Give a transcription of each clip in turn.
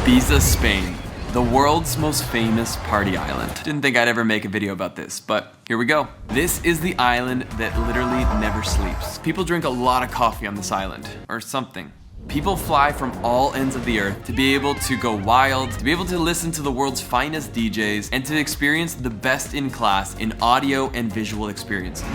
Ibiza, Spain. The world's most famous party island. Didn't think I'd ever make a video about this, but here we go. This is the island that literally never sleeps. People drink a lot of coffee on this island, or something. People fly from all ends of the earth to be able to go wild, to be able to listen to the world's finest DJs, and to experience the best in class in audio and visual experiences.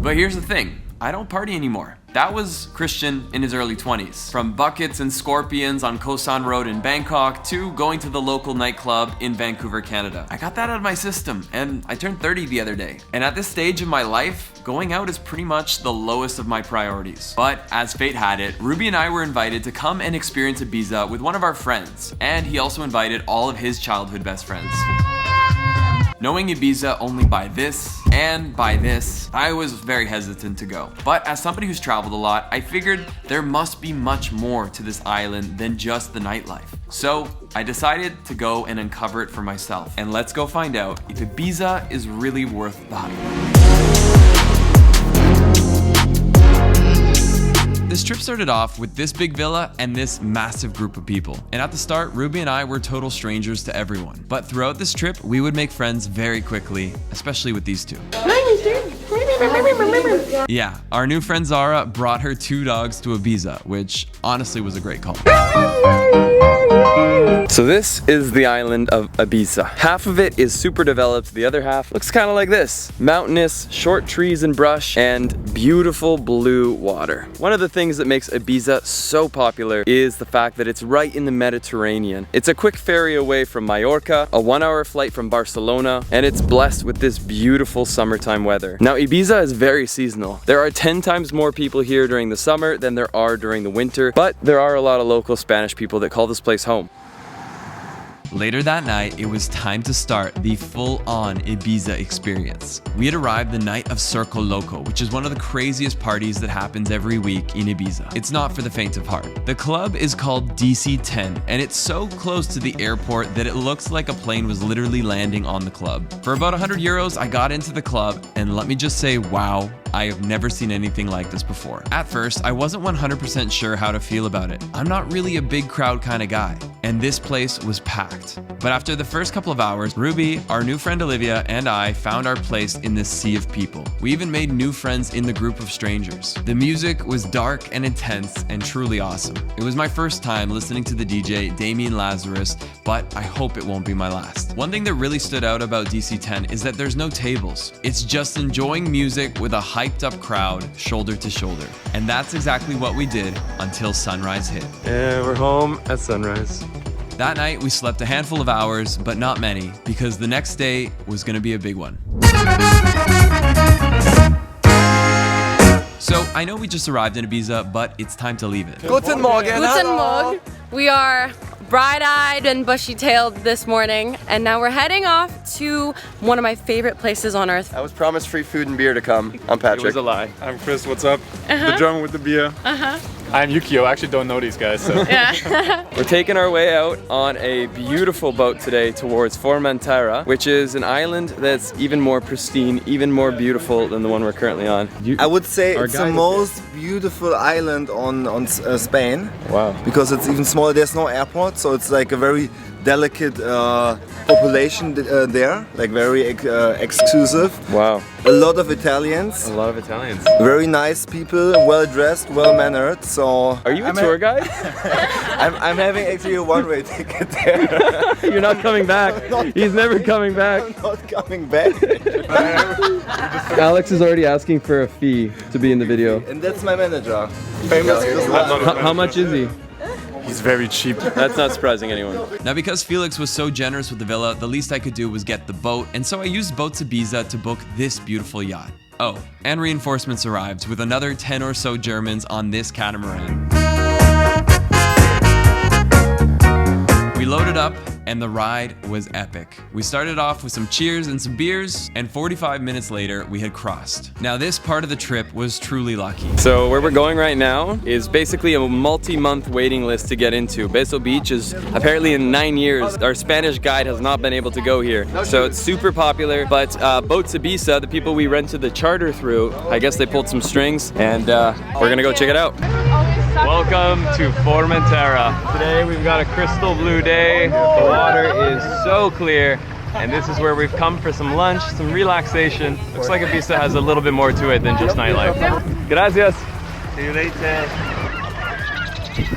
But here's the thing, I don't party anymore. That was Christian in his early 20s. From buckets and scorpions on Koh San Road in Bangkok to going to the local nightclub in Vancouver, Canada. I got that out of my system, and I turned 30 the other day. And at this stage of my life, going out is pretty much the lowest of my priorities. But as fate had it, Ruby and I were invited to come and experience Ibiza with one of our friends, and he also invited all of his childhood best friends. Knowing Ibiza only by this and by this, I was very hesitant to go. But as somebody who's traveled a lot, I figured there must be much more to this island than just the nightlife. So I decided to go and uncover it for myself. And let's go find out if Ibiza is really worth the hype. This trip started off with this big villa and this massive group of people. And at the start, Ruby and I were total strangers to everyone. But throughout this trip, we would make friends very quickly, especially with these two. Yeah, our new friend Zara brought her 2 dogs to Ibiza, which honestly was a great call. So this is the island of Ibiza. Half of it is super developed, the other half looks kind of like this. Mountainous, short trees and brush, and beautiful blue water. One of the things that makes Ibiza so popular is the fact that it's right in the Mediterranean. It's a quick ferry away from Mallorca, a 1-hour flight from Barcelona, and it's blessed with this beautiful summertime weather. Now Ibiza is very seasonal. There are 10 times more people here during the summer than there are during the winter, but there are a lot of local Spanish people that call this place home. Later that night, it was time to start the full-on Ibiza experience. We had arrived the night of Circo Loco, which is one of the craziest parties that happens every week in Ibiza. It's not for the faint of heart. The club is called DC-10, and it's so close to the airport that it looks like a plane was literally landing on the club. For about 100 euros, I got into the club, and let me just say, wow, I have never seen anything like this before. At first, I wasn't 100% sure how to feel about it. I'm not really a big crowd kind of guy, and this place was packed. But after the first couple of hours, Ruby, our new friend Olivia, and I found our place in this sea of people. We even made new friends in the group of strangers. The music was dark and intense and truly awesome. It was my first time listening to the DJ Damien Lazarus, but I hope it won't be my last. One thing that really stood out about DC-10 is that there's no tables. It's just enjoying music with a hyped up crowd, shoulder to shoulder. And that's exactly what we did until sunrise hit. And we're home at sunrise. That night, we slept a handful of hours, but not many, because the next day was gonna be a big one. So, I know we just arrived in Ibiza, but it's time to leave it. Guten Morgen. Guten Morgen. We are bright-eyed and bushy-tailed this morning, and now we're heading off to one of my favorite places on earth. I was promised free food and beer to come. I'm Patrick. It was a lie. I'm Chris, what's up? The drummer with the beer. I'm Yukio, I actually don't know these guys, so. Yeah. We're taking our way out on a beautiful boat today towards 𝗓𝗏𝗕𝗓, which is an island that's even more pristine, even more beautiful than the one we're currently on. I would say it's the most beautiful island on Spain. Wow. Because it's even smaller, there's no airport, so it's like a very delicate population there, like very exclusive. Wow. A lot of Italians. A lot of Italians. Very nice people, well dressed, well mannered. So are you a tour guide? I'm having actually a one-way ticket there. You're not coming back. He's never coming back. I'm not coming back. Alex is already asking for a fee to be in the video. And that's my manager. Famous. How much is he? He's very cheap. That's not surprising anyone. Now, because Felix was so generous with the villa, the least I could do was get the boat, and so I used Boats Ibiza to book this beautiful yacht. Oh, and reinforcements arrived with another 10 or so Germans on this catamaran. We loaded up, and the ride was epic. We started off with some cheers and some beers, and 45 minutes later, we had crossed. Now, this part of the trip was truly lucky. So where we're going right now is basically a multi-month waiting list to get into. Beso Beach is apparently in 9 years, our Spanish guide has not been able to go here. So it's super popular, but Boats Ibiza, the people we rented the charter through, I guess they pulled some strings, and we're gonna go check it out. Welcome to 𝗦𝗬𝗘𝗧𝗜𝗢𝗡. Today we've got a crystal blue day. The water is so clear. And this is where we've come for some lunch, some relaxation. Looks like Ibiza has a little bit more to it than just nightlife. Gracias. See you later.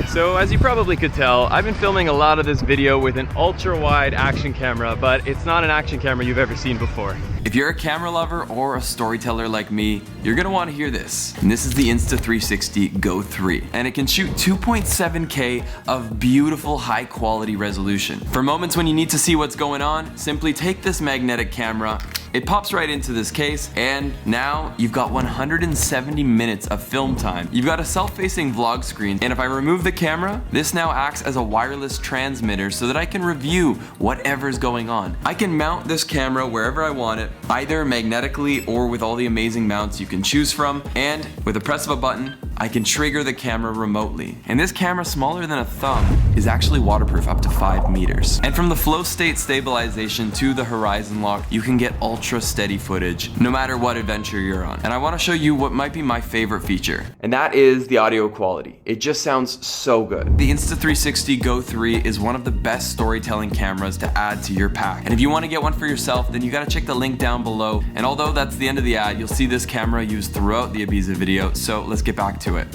So as you probably could tell, I've been filming a lot of this video with an ultra wide action camera, but it's not an action camera you've ever seen before. If you're a camera lover or a storyteller like me, you're gonna want to hear this. And this is the Insta360 Go 3. And it can shoot 2.7K of beautiful high quality resolution. For moments when you need to see what's going on, simply take this magnetic camera. It pops right into this case, and now you've got 170 minutes of film time. You've got a self-facing vlog screen, and if I remove the camera, this now acts as a wireless transmitter so that I can review whatever's going on. I can mount this camera wherever I want it, either magnetically or with all the amazing mounts you can choose from, and with a press of a button, I can trigger the camera remotely. And this camera, smaller than a thumb, is actually waterproof up to 5 meters. And from the flow state stabilization to the horizon lock, you can get ultra steady footage no matter what adventure you're on. And I want to show you what might be my favorite feature, and that is the audio quality. It just sounds so good. The Insta360 Go 3 is one of the best storytelling cameras to add to your pack. And if you want to get one for yourself, then you gotta check the link down below. And although that's the end of the ad, you'll see this camera used throughout the Ibiza video, so let's get back to it.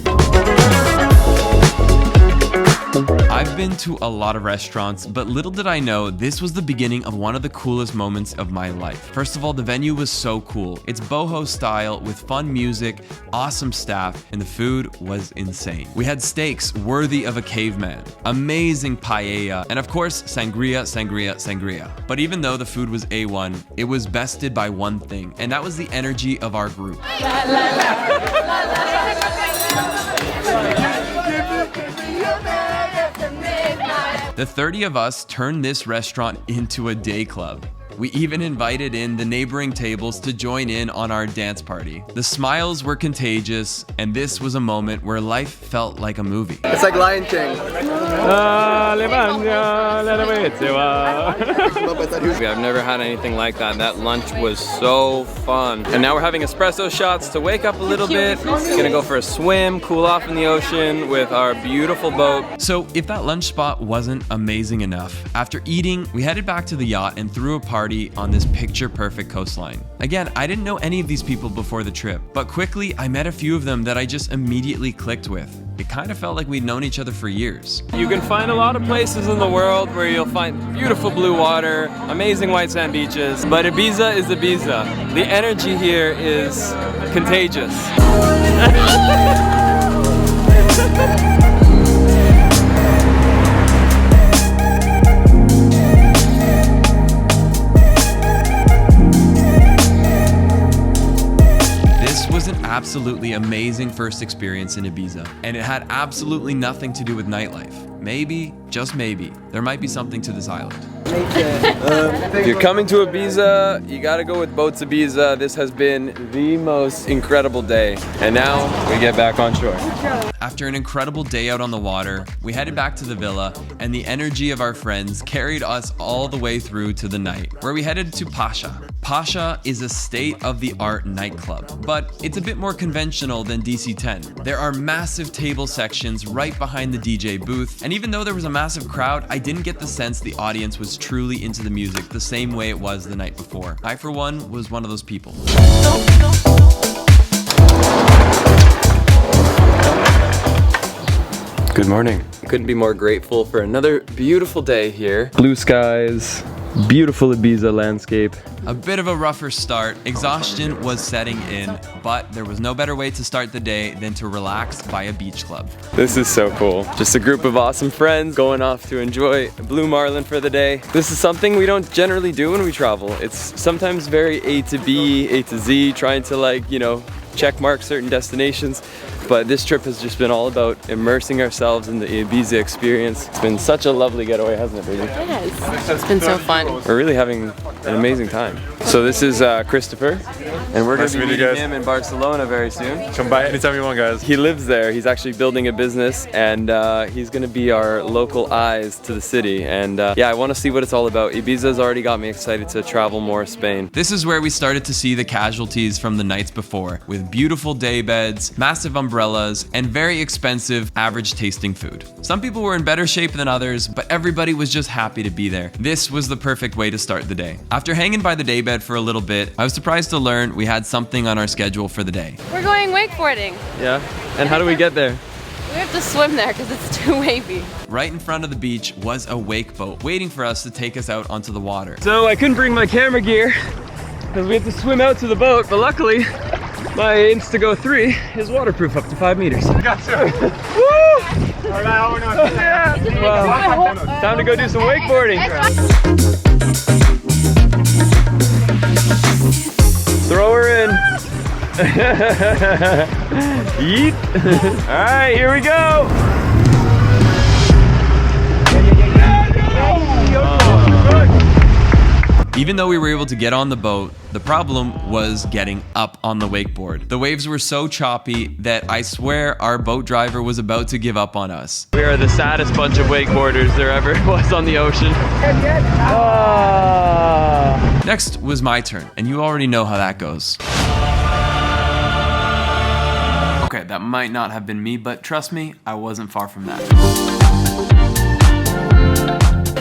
I've been to a lot of restaurants, but little did I know this was the beginning of one of the coolest moments of my life. First of all, the venue was so cool. It's boho style with fun music, awesome staff, and the food was insane. We had steaks worthy of a caveman, amazing paella, and of course, sangria, sangria, sangria. But even though the food was A1, it was bested by one thing, and that was the energy of our group. The 30 of us turned this restaurant into a day club. We even invited in the neighboring tables to join in on our dance party. The smiles were contagious, and this was a moment where life felt like a movie. It's like Lion King. I've never had anything like that. That lunch was so fun. And now we're having espresso shots to wake up a little bit. Gonna go for a swim, cool off in the ocean with our beautiful boat. So if that lunch spot wasn't amazing enough, after eating, we headed back to the yacht and threw a party on this picture-perfect coastline. Again, I didn't know any of these people before the trip, but quickly I met a few of them that I just immediately clicked with. It kind of felt like we'd known each other for years. You can find a lot of places in the world where you'll find beautiful blue water, amazing white sand beaches, but Ibiza is Ibiza. The energy here is contagious. Absolutely amazing first experience in Ibiza, and it had absolutely nothing to do with nightlife. Maybe, just maybe, there might be something to this island. If you're coming to Ibiza, you gotta go with 𝗬𝗬𝗘𝗢𝗧𝗏𝗧 This has been the most incredible day, and now we get back on shore. After an incredible day out on the water, we headed back to the villa, and the energy of our friends carried us all the way through to the night, where we headed to 𝗏𝗏𝗏𝗏. 𝗏𝗏𝗏𝗏 is a state-of-the-art nightclub, but it's a bit more conventional than DC10. There are massive table sections right behind the DJ booth, and even though there was a massive crowd, I didn't get the sense the audience was truly into the music the same way it was the night before. I, for one, was one of those people. Good morning. Couldn't be more grateful for another beautiful day here. Blue skies, beautiful Ibiza landscape. A bit of a rougher start, exhaustion was setting in, but there was no better way to start the day than to relax by a beach club. This is so cool. Just a group of awesome friends going off to enjoy Blue Marlin for the day. This is something we don't generally do when we travel. It's sometimes very A to B, A to Z, trying to, like, you know, check mark certain destinations. But this trip has just been all about immersing ourselves in the Ibiza experience. It's been such a lovely getaway, hasn't it, baby? Yes, it's been so fun. We're really having an amazing time. So this is Christopher, and we're Nice going to to be meet you meeting guys. him in Barcelona very soon. Come by anytime you want, guys. He lives there. He's actually building a business, and he's going to be our local eyes to the city. And yeah, I want to see what it's all about. Ibiza's already got me excited to travel more Spain. This is where we started to see the casualties from the nights before, with beautiful day beds, massive umbrellas, and very expensive, average tasting food. Some people were in better shape than others, but everybody was just happy to be there. This was the perfect way to start the day. After hanging by the daybed for a little bit, I was surprised to learn we had something on our schedule for the day. We're going wakeboarding. Yeah? And how do we get there? We have to swim there because it's too wavy. Right in front of the beach was a wake boat waiting for us to take us out onto the water. So I couldn't bring my camera gear because we had to swim out to the boat, but luckily my Instago 3 is waterproof up to 5 meters. Got you. Woo! Yeah. Wow. Time to go do some wakeboarding. Throw her in. Yeet. All right, here we go. Even though we were able to get on the boat, the problem was getting up on the wakeboard. The waves were so choppy that I swear our boat driver was about to give up on us. We are the saddest bunch of wakeboarders there ever was on the ocean. Next was my turn, and you already know how that goes. Okay, that might not have been me, but trust me, I wasn't far from that.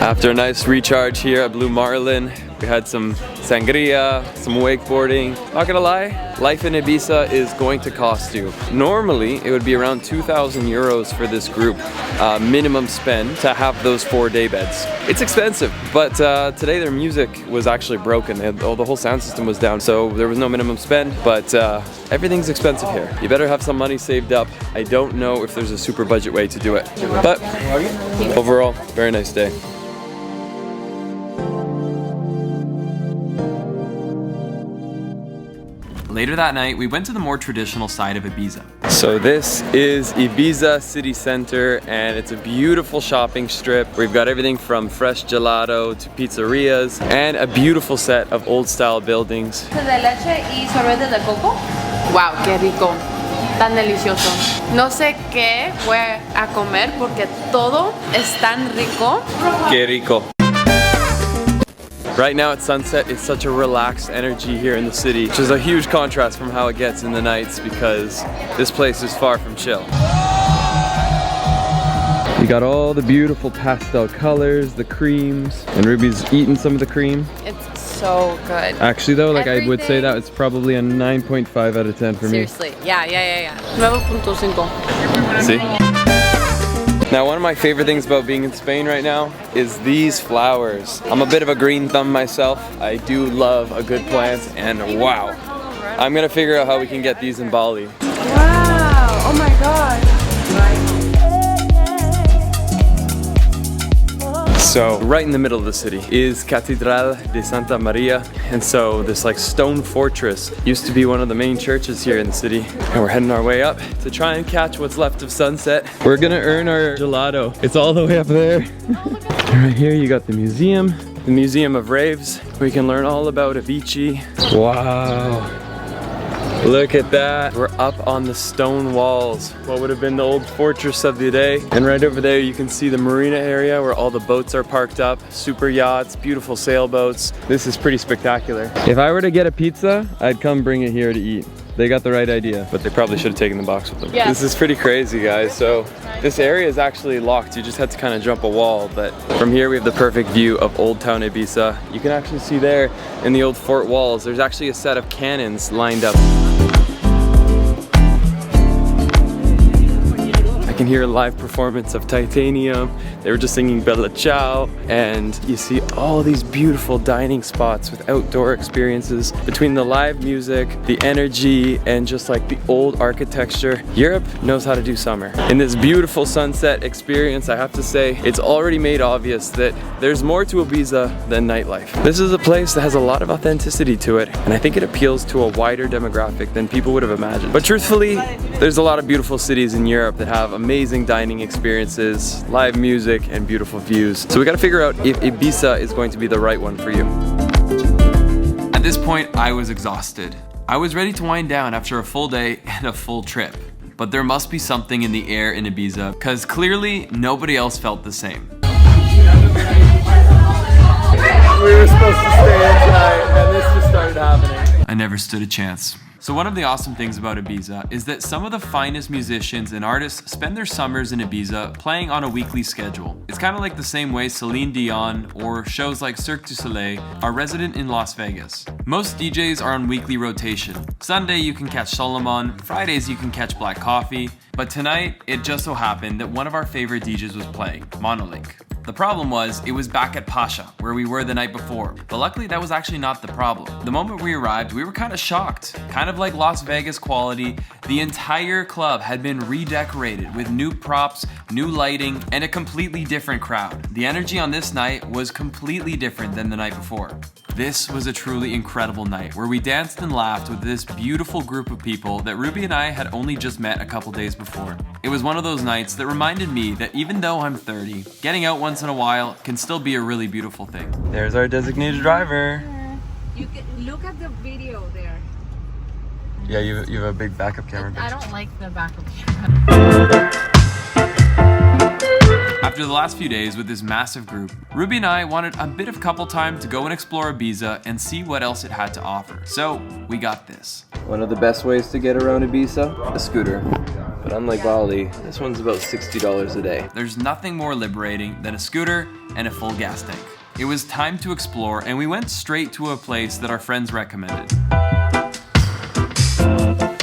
After a nice recharge here at 𝗦𝗨𝗕𝗦𝗬𝗓, we had some sangria, some wakeboarding. Not gonna lie, life in Ibiza is going to cost you. Normally, it would be around 2,000 euros for this group, minimum spend to have those 4 day beds. It's expensive, but today their music was actually broken. The whole sound system was down, so there was no minimum spend, but everything's expensive here. You better have some money saved up. I don't know if there's a super budget way to do it, but overall, very nice day. Later that night, we went to the more traditional side of Ibiza. So this is Ibiza city center, and it's a beautiful shopping strip. We've got everything from fresh gelato to pizzerias and a beautiful set of old style buildings. De leche y sorbete de coco. Wow, qué rico. Tan delicioso. No sé qué voy a comer porque todo es tan rico. Qué rico. Right now at sunset, it's such a relaxed energy here in the city, which is a huge contrast from how it gets in the nights because this place is far from chill. You got all the beautiful pastel colors, the creams, and Ruby's eating some of the cream. It's so good. Actually though, like I would say that it's probably a 9.5 out of 10 for me. Seriously, yeah. 9.5. See? Now, one of my favorite things about being in Spain right now is these flowers. I'm a bit of a green thumb myself. I do love a good plant, and wow. I'm gonna figure out how we can get these in Bali. Wow, oh my god. So, right in the middle of the city is Catedral de Santa Maria. And so this like stone fortress used to be one of the main churches here in the city. And we're heading our way up to try and catch what's left of sunset. We're gonna earn our gelato. It's all the way up there. Right here you got the Museum of Raves. We can learn all about Avicii. Wow. Look at that. We're up on the stone walls. What would have been the old fortress of the day. And right over there you can see the marina area where all the boats are parked up. Super yachts, beautiful sailboats. This is pretty spectacular. If I were to get a pizza, I'd come bring it here to eat. They got the right idea, but they probably should have taken the box with them. Yeah. This is pretty crazy, guys. So this area is actually locked. You just had to kind of jump a wall, but from here we have the perfect view of Old Town Ibiza. You can actually see there in the old fort walls, there's actually a set of cannons lined up. You can hear a live performance of Titanium. They were just singing Bella Ciao, and you see all these beautiful dining spots with outdoor experiences. Between the live music, the energy, and just like the old architecture, Europe knows how to do summer. In this beautiful sunset experience, I have to say, it's already made obvious that there's more to Ibiza than nightlife. This is a place that has a lot of authenticity to it, and I think it appeals to a wider demographic than people would have imagined. But truthfully, there's a lot of beautiful cities in Europe that have amazing dining experiences, live music, and beautiful views. So we gotta figure out if Ibiza is going to be the right one for you. this point, I was exhausted. I was ready to wind down after a full day and a full trip. But there must be something in the air in Ibiza, because clearly nobody else felt the same. We were supposed to stay inside, and this just started happening. I never stood a chance. So one of the awesome things about Ibiza is that some of the finest musicians and artists spend their summers in Ibiza playing on a weekly schedule. It's kind of like the same way Celine Dion or shows like Cirque du Soleil are resident in Las Vegas. Most DJs are on weekly rotation. Sunday you can catch Solomon, Fridays you can catch Black Coffee, but tonight it just so happened that one of our favorite DJs was playing, 𝗦𝗨𝗕𝗦𝗧𝗜𝗢𝗍. The problem was, it was back at Pacha, where we were the night before. But luckily that was actually not the problem. The moment we arrived, we were kind of shocked. Kind of like Las Vegas quality, the entire club had been redecorated with new props, new lighting, and a completely different crowd. The energy on this night was completely different than the night before. This was a truly incredible night where we danced and laughed with this beautiful group of people that Ruby and I had only just met a couple days before. It was one of those nights that reminded me that even though I'm 30, getting out once in a while can still be a really beautiful thing. There's our designated driver. You can look at the video there. Yeah, you have a big backup camera. I don't like the backup camera. After the last few days with this massive group, Ruby and I wanted a bit of couple time to go and explore Ibiza and see what else it had to offer. So we got this. One of the best ways to get around Ibiza? A scooter. But unlike Bali, this one's about $60 a day. There's nothing more liberating than a scooter and a full gas tank. It was time to explore, and we went straight to a place that our friends recommended.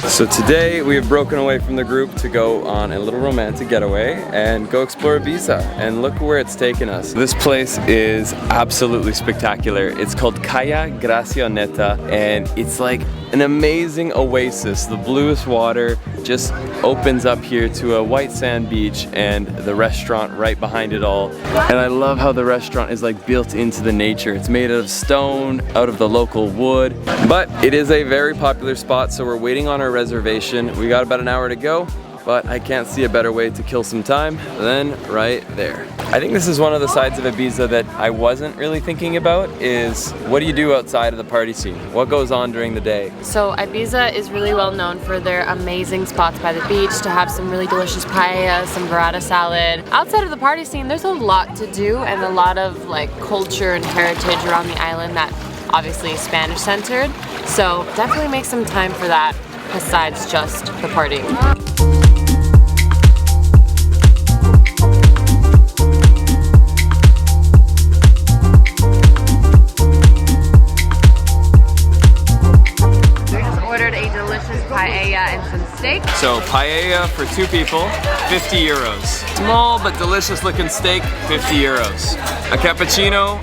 So today we have broken away from the group to go on a little romantic getaway and go explore Ibiza, and look where it's taken us. This place is absolutely spectacular. It's called 𝗦𝗨𝗕𝗦𝗧𝗜𝗢𝗍, and it's like an amazing oasis. The bluest water just opens up here to a white sand beach and the restaurant right behind it all. And I love how the restaurant is like built into the nature. It's made out of stone, out of the local wood, but it is a very popular spot, so we're waiting on our reservation. We got about an hour to go, but I can't see a better way to kill some time than right there. I think this is one of the sides of Ibiza that I wasn't really thinking about, is what do you do outside of the party scene? What goes on during the day? So Ibiza is really well known for their amazing spots by the beach, to have some really delicious paella, some burrata salad. Outside of the party scene, there's a lot to do and a lot of like culture and heritage around the island that obviously is Spanish centered. So definitely make some time for that besides just the partying. Paella and some steak. So paella for 2 people, 50 euros. Small but delicious looking steak, 50 euros. A cappuccino,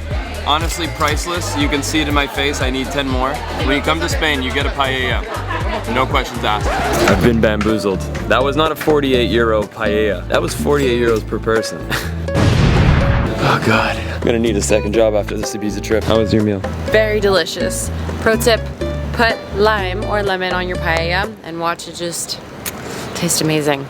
honestly priceless. You can see it in my face, I need 10 more. When you come to Spain, you get a paella. No questions asked. I've been bamboozled. That was not a 48 euro paella. That was 48 euros per person. Oh God. I'm gonna need a second job after this Ibiza trip. How was your meal? Very delicious. Pro tip, put lime or lemon on your paella and watch it just taste amazing.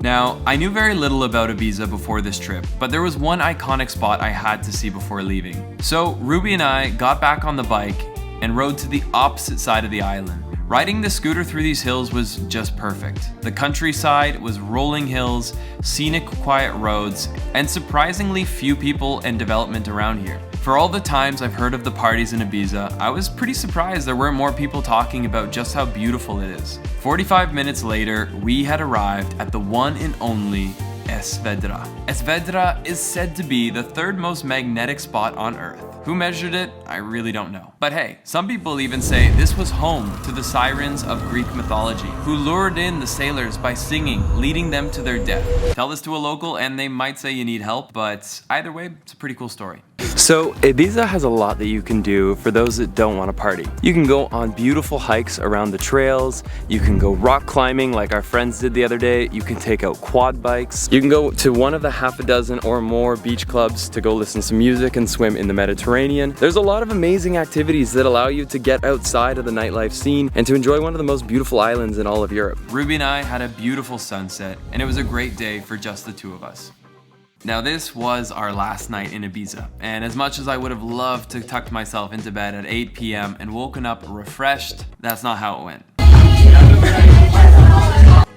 Now, I knew very little about Ibiza before this trip, but there was one iconic spot I had to see before leaving. So Ruby and I got back on the bike and rode to the opposite side of the island. Riding the scooter through these hills was just perfect. The countryside was rolling hills, scenic quiet roads, and surprisingly few people and development around here. For all the times I've heard of the parties in Ibiza, I was pretty surprised there weren't more people talking about just how beautiful it is. 45 minutes later, we had arrived at the one and only 𝗬𝗏𝗏𝗏. 𝗬𝗏𝗏𝗏 is said to be the 3rd most magnetic spot on Earth. Who measured it? I really don't know. But hey, some people even say this was home to the sirens of Greek mythology, who lured in the sailors by singing, leading them to their death. Tell this to a local and they might say you need help, but either way, it's a pretty cool story. So Ibiza has a lot that you can do for those that don't want to party. You can go on beautiful hikes around the trails, you can go rock climbing like our friends did the other day, you can take out quad bikes, you can go to one of the half a dozen or more beach clubs to go listen to music and swim in the Mediterranean. There's a lot of amazing activities that allow you to get outside of the nightlife scene and to enjoy one of the most beautiful islands in all of Europe. Ruby and I had a beautiful sunset, and it was a great day for just the 2 of us. Now this was our last night in Ibiza, and as much as I would have loved to tuck myself into bed at 8 p.m. and woken up refreshed, that's not how it went.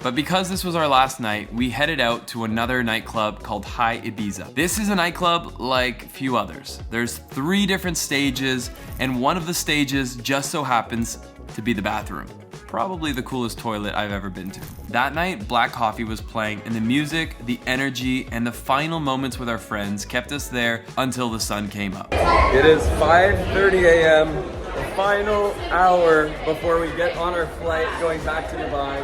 But because this was our last night, we headed out to another nightclub called 𝗦𝗨𝗕𝗦𝗖𝗥𝗜𝗕𝗘. This is a nightclub like few others. There's 3 different stages, and one of the stages just so happens to be the bathroom. Probably the coolest toilet I've ever been to. That night, black coffee was playing, and the music, the energy, and the final moments with our friends kept us there until the sun came up. It is 5:30 a.m., the final hour before we get on our flight going back to Dubai.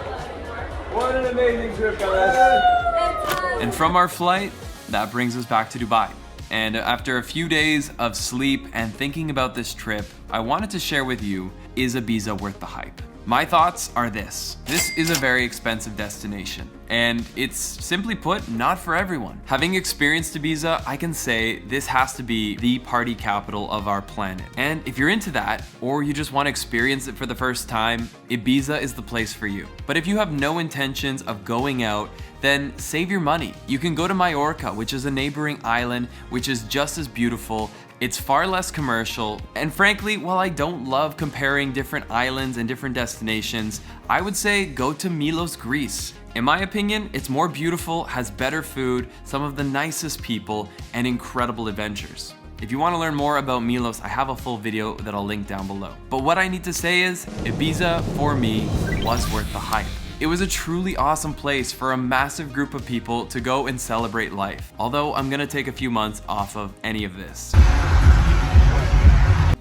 What an amazing trip, guys! And from our flight, that brings us back to Dubai. And after a few days of sleep and thinking about this trip, I wanted to share with you, is Ibiza worth the hype? My thoughts are this. This is a very expensive destination, and it's simply put, not for everyone. Having experienced Ibiza, I can say this has to be the party capital of our planet. And if you're into that, or you just want to experience it for the first time, Ibiza is the place for you. But if you have no intentions of going out, then save your money. You can go to Mallorca, which is a neighboring island, which is just as beautiful. It's far less commercial, and frankly, while I don't love comparing different islands and different destinations, I would say go to Mykonos, Greece. In my opinion, it's more beautiful, has better food, some of the nicest people, and incredible adventures. If you want to learn more about Mykonos, I have a full video that I'll link down below. But what I need to say is, Ibiza, for me, was worth the hype. It was a truly awesome place for a massive group of people to go and celebrate life, although I'm gonna take a few months off of any of this.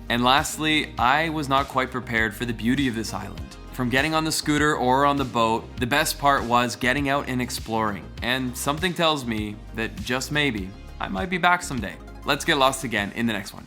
And lastly, I was not quite prepared for the beauty of this island. From getting on the scooter or on the boat, the best part was getting out and exploring. And something tells me that just maybe, I might be back someday. Let's get lost again in the next one.